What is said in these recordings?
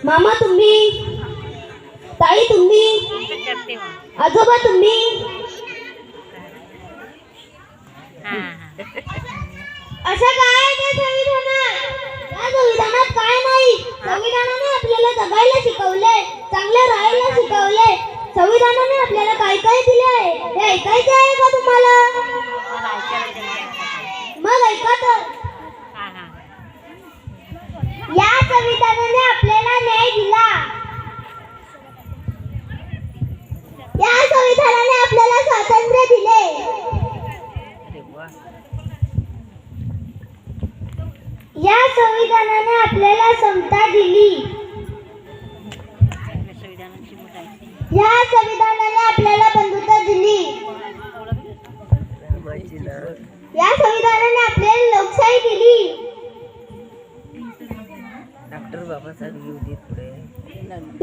मामा तुम्ही, ताई तुम्ही, आजोबा तुम्ही, असं काय त्या संविधानात? या संविधानात काय नाही. संविधानाने आपल्याला जगायला शिकवले, चांगले राहायला शिकवले. संविधानाने आपल्याला काय काय दिले आहे हे ऐकायचे आहे का तुम्हाला? मग ऐका तर. या संविधानाने आपल्याला न्याय दिला. या संविधानाने आपल्याला स्वातंत्र्य दिले. या संविधानाने आपल्याला समता दिली. या संविधानाने आपल्याला बंधुता दिली. या संविधानाने आपल्याला लोकशाही दिली.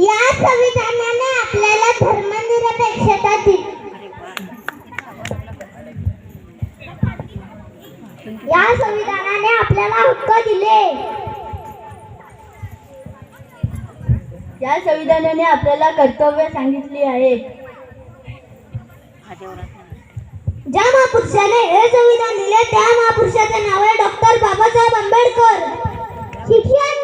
या संविधानाने आपल्याला धर्मनिरपेक्षता दिली. या संविधानाने आपल्याला हक्क दिले. या संविधानाने आपल्याला कर्तव्य सांगितली आहेत. ज्या महापुरुषाने हे संविधान दिले त्या महापुरुषाचे नाव आहे डॉक्टर बाबासाहेब आंबेडकर. शिक्षण